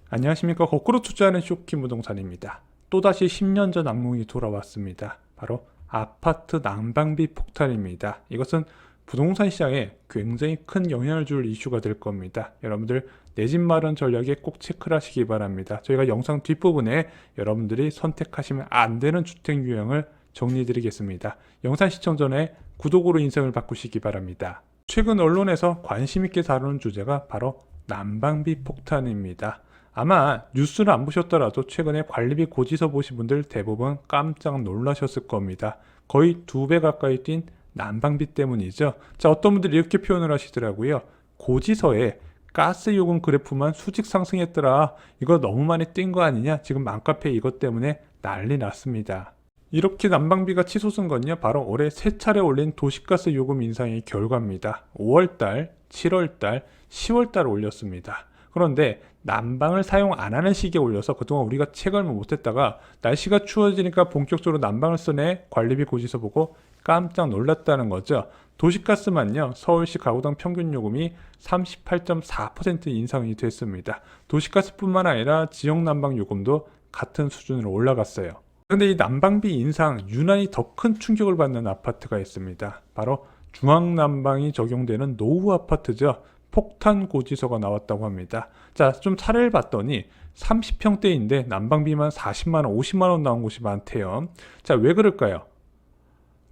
안녕하십니까. 거꾸로 투자하는 쇼킹 부동산입니다. 또다시 10년 전 악몽이 돌아왔습니다. 바로 아파트 난방비 폭탄입니다. 이것은 부동산 시장에 굉장히 큰 영향을 줄 이슈가 될 겁니다. 여러분들 내 집 마련 전략에 꼭 체크를 하시기 바랍니다. 저희가 영상 뒷부분에 여러분들이 선택하시면 안 되는 주택 유형을 정리해 드리겠습니다. 영상 시청 전에 구독으로 인상을 바꾸시기 바랍니다. 최근 언론에서 관심 있게 다루는 주제가 바로 난방비 폭탄입니다. 아마 뉴스를 안 보셨더라도 최근에 관리비 고지서 보신 분들 대부분 깜짝 놀라셨을 겁니다. 거의 2배 가까이 뛴 난방비 때문이죠. 자, 어떤 분들이 이렇게 표현을 하시더라고요. 고지서에 가스 요금 그래프만 수직 상승했더라. 이거 너무 많이 뛴 거 아니냐? 지금 맘카페 이것 때문에 난리 났습니다. 이렇게 난방비가 치솟은 건요, 바로 올해 3차례 올린 도시가스 요금 인상의 결과입니다. 5월달, 7월달, 10월달 올렸습니다. 그런데 난방을 사용 안 하는 시기에 올려서 그동안 우리가 체감을 못했다가 날씨가 추워지니까 본격적으로 난방을 쓰네 관리비 고지서 보고 깜짝 놀랐다는 거죠. 도시가스만요, 서울시 가구당 평균 요금이 38.4% 인상이 됐습니다. 도시가스뿐만 아니라 지역 난방 요금도 같은 수준으로 올라갔어요. 그런데 이 난방비 인상 유난히 더 큰 충격을 받는 아파트가 있습니다. 바로 중앙난방이 적용되는 노후 아파트죠. 폭탄 고지서가 나왔다고 합니다. 자, 좀 사례를 봤더니 30평대인데 난방비만 40만원, 50만원 나온 곳이 많대요. 자, 왜 그럴까요?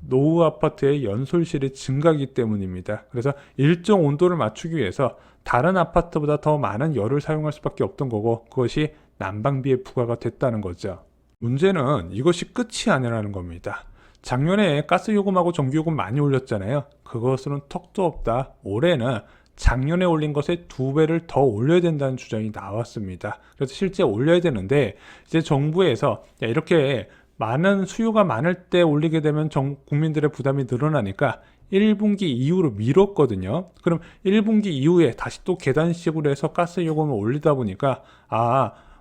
노후 아파트의 연솔실이 증가하기 때문입니다. 그래서 일정 온도를 맞추기 위해서 다른 아파트보다 더 많은 열을 사용할 수밖에 없던 거고, 그것이 난방비에 부과가 됐다는 거죠. 문제는 이것이 끝이 아니라는 겁니다. 작년에 가스 요금하고 전기 요금 많이 올렸잖아요. 그것은 턱도 없다. 올해는 작년에 올린 것에 2배를 더 올려야 된다는 주장이 나왔습니다. 그래서 실제 올려야 되는데, 이제 정부에서 이렇게 많은 수요가 많을 때 올리게 되면 국민들의 부담이 늘어나니까 1분기 이후로 미뤘거든요. 그럼 1분기 이후에 다시 또 계단식으로 해서 가스 요금을 올리다 보니까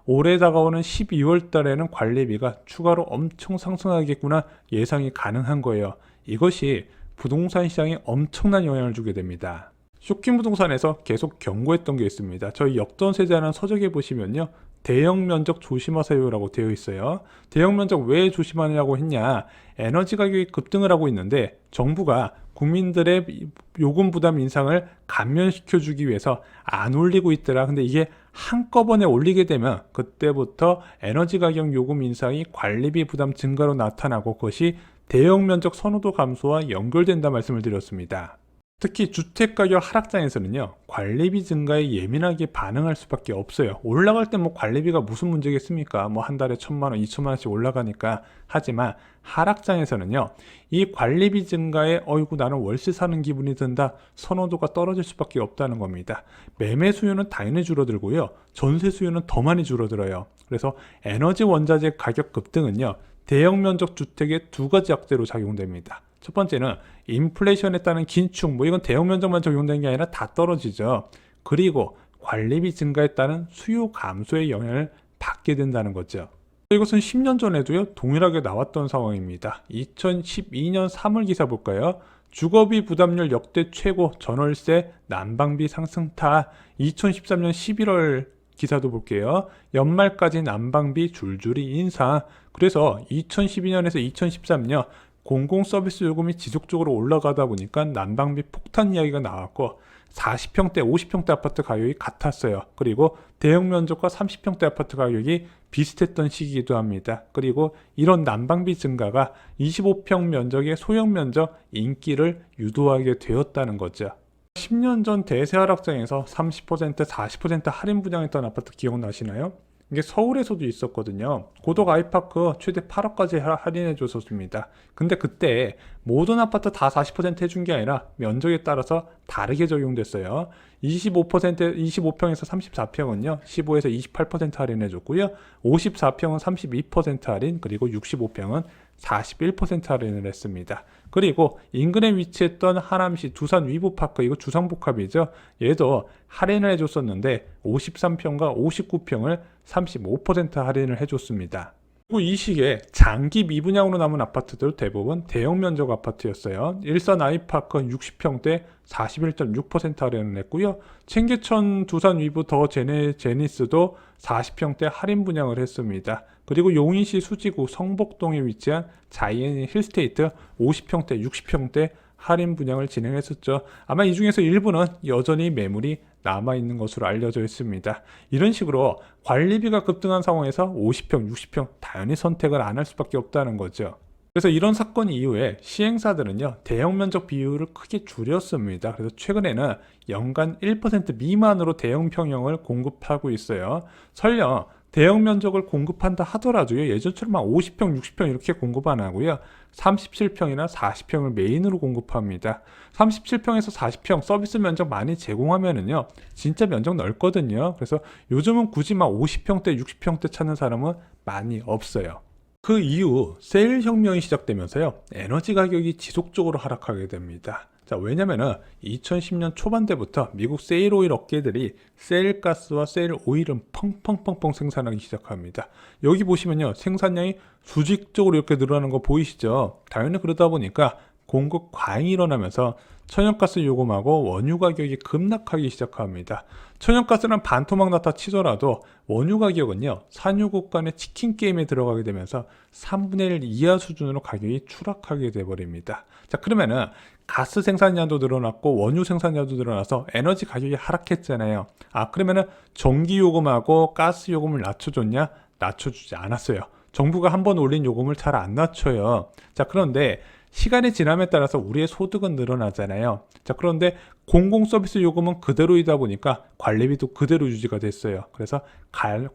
올해 다가오는 12월 달에는 관리비가 추가로 엄청 상승하겠구나 예상이 가능한 거예요. 이것이 부동산 시장에 엄청난 영향을 주게 됩니다. 쇼킹 부동산에서 계속 경고했던 게 있습니다. 저희 역전 세대라는 서적에 보시면요, 대형 면적 조심하세요 라고 되어 있어요. 대형 면적 왜 조심하냐고 했냐, 에너지 가격이 급등을 하고 있는데 정부가 국민들의 요금 부담 인상을 감면시켜 주기 위해서 안 올리고 있더라. 근데 이게 한꺼번에 올리게 되면 그때부터 에너지 가격 요금 인상이 관리비 부담 증가로 나타나고, 그것이 대형 면적 선호도 감소와 연결된다 말씀을 드렸습니다. 특히 주택가격 하락장에서는요, 관리비 증가에 예민하게 반응할 수밖에 없어요. 올라갈 때 뭐 관리비가 무슨 문제겠습니까? 뭐 한 달에 1,000만원, 2,000만원씩 올라가니까. 하지만 하락장에서는요, 이 관리비 증가에 어이구 나는 월세 사는 기분이 든다, 선호도가 떨어질 수밖에 없다는 겁니다. 매매 수요는 당연히 줄어들고요, 전세 수요는 더 많이 줄어들어요. 그래서 에너지 원자재 가격 급등은요, 대형 면적 주택의 2가지 악재로 작용됩니다. 첫 번째는 인플레이션에 따른 긴축, 이건 대형 면적만 적용되는 게 아니라 다 떨어지죠. 그리고 관리비 증가에 따른 수요 감소의 영향을 받게 된다는 거죠. 이것은 10년 전에도요, 동일하게 나왔던 상황입니다. 2012년 3월 기사 볼까요? 주거비 부담률 역대 최고, 전월세 난방비 상승타. 2013년 11월 기사도 볼게요. 연말까지 난방비 줄줄이 인상. 그래서 2012년에서 2013년 공공서비스 요금이 지속적으로 올라가다 보니까 난방비 폭탄 이야기가 나왔고, 40평대, 50평대 아파트 가격이 같았어요. 그리고 대형 면적과 30평대 아파트 가격이 비슷했던 시기이기도 합니다. 그리고 이런 난방비 증가가 25평 면적의 소형 면적 인기를 유도하게 되었다는 거죠. 10년 전 대세 하락장에서 30%, 40% 할인 분양했던 아파트 기억나시나요? 이게 서울에서도 있었거든요. 고덕 아이파크 최대 8억까지 할인해 줬었습니다. 근데 그때 모든 아파트 다 40% 해준 게 아니라 면적에 따라서 다르게 적용됐어요. 25평에서 34평은요 15에서 28% 할인해 줬고요, 54평은 32% 할인, 그리고 65평은 41% 할인을 했습니다. 그리고 인근에 위치했던 하남시 두산 위브파크, 이거 주상복합이죠. 얘도 할인을 해줬었는데 53평과 59평을 35% 할인을 해줬습니다. 그리고 이 시기에 장기 미분양으로 남은 아파트들 대부분 대형 면적 아파트였어요. 일산 아이파크 60평대 41.6% 할인을 했고요. 청계천 두산 위브 더 제니스도 40평대 할인 분양을 했습니다. 그리고 용인시 수지구 성복동에 위치한 자이언 힐스테이트 50평대 60평대 할인 분양을 진행했었죠. 아마 이 중에서 일부는 여전히 매물이 남아있는 것으로 알려져 있습니다. 이런 식으로 관리비가 급등한 상황에서 50평, 60평 당연히 선택을 안 할 수밖에 없다는 거죠. 그래서 이런 사건 이후에 시행사들은요, 대형 면적 비율을 크게 줄였습니다. 그래서 최근에는 연간 1% 미만으로 대형 평형을 공급하고 있어요. 설령 대형 면적을 공급한다 하더라도요, 예전처럼 막 50평, 60평 이렇게 공급 안 하고요, 37평이나 40평을 메인으로 공급합니다. 37평에서 40평 서비스 면적 많이 제공하면은요, 진짜 면적 넓거든요. 그래서 요즘은 굳이 막 50평대, 60평대 찾는 사람은 많이 없어요. 그 이후 세일 혁명이 시작되면서요, 에너지 가격이 지속적으로 하락하게 됩니다. 자, 왜냐면은 2010년 초반대부터 미국 세일 오일 업계들이 세일 가스와 세일 오일은 펑펑펑펑 생산하기 시작합니다. 여기 보시면요, 생산량이 수직적으로 이렇게 늘어나는 거 보이시죠? 당연히 그러다 보니까 공급 과잉이 일어나면서 천연가스 요금하고 원유 가격이 급락하기 시작합니다. 천연가스는 반토막 났다 치더라도 원유 가격은요, 산유국 간의 치킨 게임에 들어가게 되면서 3분의 1 이하 수준으로 가격이 추락하게 돼버립니다. 자, 그러면은 가스 생산량도 늘어났고 원유 생산량도 늘어나서 에너지 가격이 하락했잖아요. 그러면은 전기 요금하고 가스 요금을 낮춰줬냐? 낮춰주지 않았어요. 정부가 한번 올린 요금을 잘 안 낮춰요. 자, 그런데 시간이 지남에 따라서 우리의 소득은 늘어나잖아요. 자, 그런데 공공 서비스 요금은 그대로이다 보니까 관리비도 그대로 유지가 됐어요. 그래서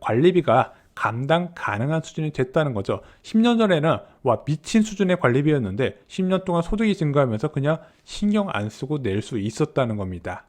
관리비가 감당 가능한 수준이 됐다는 거죠. 10년 전에는 와 미친 수준의 관리비였는데 10년 동안 소득이 증가하면서 그냥 신경 안 쓰고 낼 수 있었다는 겁니다.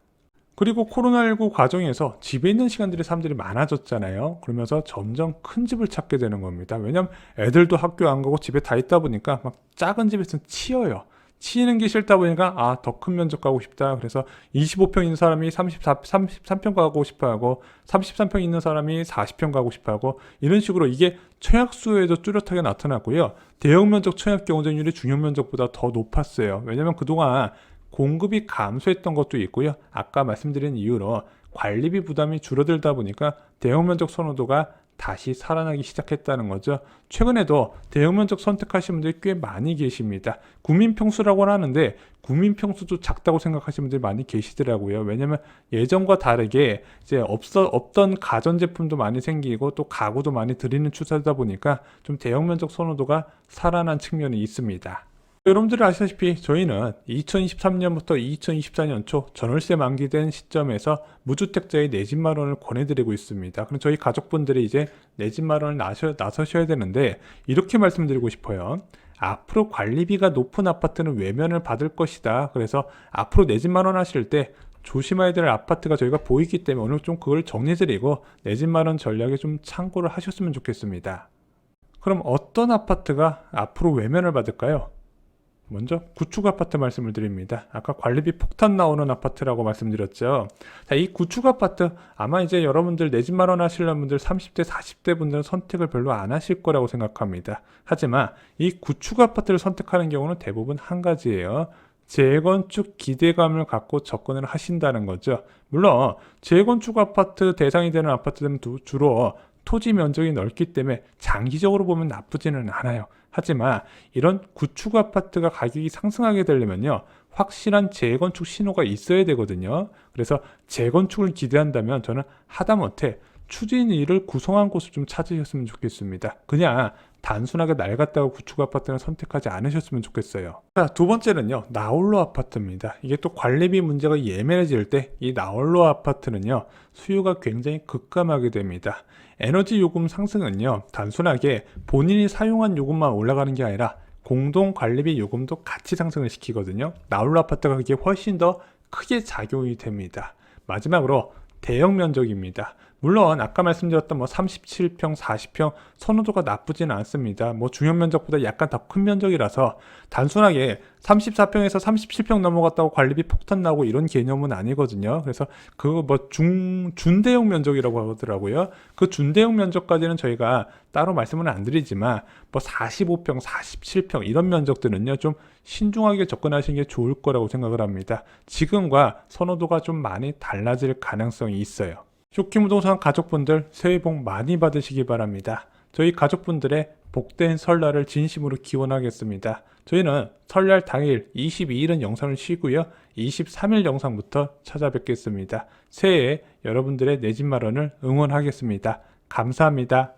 그리고 코로나19 과정에서 집에 있는 시간들이 사람들이 많아졌잖아요. 그러면서 점점 큰 집을 찾게 되는 겁니다. 왜냐면 애들도 학교 안 가고 집에 다 있다 보니까 막 작은 집에서는 치여요. 치이는 게 싫다 보니까 더 큰 면적 가고 싶다. 그래서 25평 있는 사람이 33평 가고 싶어 하고 33평 있는 사람이 40평 가고 싶어 하고 이런 식으로 이게 청약수에도 뚜렷하게 나타났고요. 대형 면적 청약 경쟁률이 중형 면적보다 더 높았어요. 왜냐면 그동안 공급이 감소했던 것도 있고요. 아까 말씀드린 이유로 관리비 부담이 줄어들다 보니까 대형 면적 선호도가 다시 살아나기 시작했다는 거죠. 최근에도 대형 면적 선택하시는 분들이 꽤 많이 계십니다. 구민평수라고는 하는데 구민평수도 작다고 생각하시는 분들이 많이 계시더라고요. 왜냐면 예전과 다르게 이제 없던 가전제품도 많이 생기고 또 가구도 많이 들이는 추세다 보니까 좀 대형 면적 선호도가 살아난 측면이 있습니다. 여러분들이 아시다시피 저희는 2023년부터 2024년 초 전월세 만기된 시점에서 무주택자의 내 집 마련을 권해드리고 있습니다. 그럼 저희 가족분들이 이제 내 집 마련을 나서셔야 되는데 이렇게 말씀드리고 싶어요. 앞으로 관리비가 높은 아파트는 외면을 받을 것이다. 그래서 앞으로 내 집 마련 하실 때 조심해야 될 아파트가 저희가 보이기 때문에 오늘 좀 그걸 정리드리고 내 집 마련 전략에 좀 참고를 하셨으면 좋겠습니다. 그럼 어떤 아파트가 앞으로 외면을 받을까요? 먼저 구축 아파트 말씀을 드립니다. 아까 관리비 폭탄 나오는 아파트라고 말씀드렸죠. 자, 이 구축 아파트 아마 이제 여러분들 내 집 마련 하시려는 분들 30대 40대 분들은 선택을 별로 안 하실 거라고 생각합니다. 하지만 이 구축 아파트를 선택하는 경우는 대부분 한 가지예요. 재건축 기대감을 갖고 접근을 하신다는 거죠. 물론 재건축 아파트 대상이 되는 아파트들은 주로 토지 면적이 넓기 때문에 장기적으로 보면 나쁘지는 않아요. 하지만 이런 구축 아파트가 가격이 상승하게 되려면요, 확실한 재건축 신호가 있어야 되거든요. 그래서 재건축을 기대한다면 저는 하다못해 추진위를 구성한 곳을 좀 찾으셨으면 좋겠습니다. 그냥 단순하게 낡았다고 구축 아파트는 선택하지 않으셨으면 좋겠어요. 자, 두 번째는요, 나홀로 아파트입니다. 이게 또 관리비 문제가 예민해질 때 이 나홀로 아파트는요, 수요가 굉장히 급감하게 됩니다. 에너지 요금 상승은요, 단순하게 본인이 사용한 요금만 올라가는 게 아니라 공동 관리비 요금도 같이 상승을 시키거든요. 나홀로 아파트가 그게 훨씬 더 크게 작용이 됩니다. 마지막으로 대형 면적입니다. 물론 아까 말씀드렸던 뭐 37평, 40평 선호도가 나쁘지는 않습니다. 뭐 중형 면적보다 약간 더 큰 면적이라서 단순하게 34평에서 37평 넘어갔다고 관리비 폭탄 나고 이런 개념은 아니거든요. 그래서 그거 뭐 준대용 면적이라고 하더라고요. 그 준대용 면적까지는 저희가 따로 말씀은 안 드리지만 뭐 45평, 47평 이런 면적들은요 좀 신중하게 접근하시는 게 좋을 거라고 생각을 합니다. 지금과 선호도가 좀 많이 달라질 가능성이 있어요. 쇼킹부동산 가족분들 새해 복 많이 받으시기 바랍니다. 저희 가족분들의 복된 설날을 진심으로 기원하겠습니다. 저희는 설날 당일 22일은 영상을 쉬고요. 23일 영상부터 찾아뵙겠습니다. 새해에 여러분들의 내 집 마련을 응원하겠습니다. 감사합니다.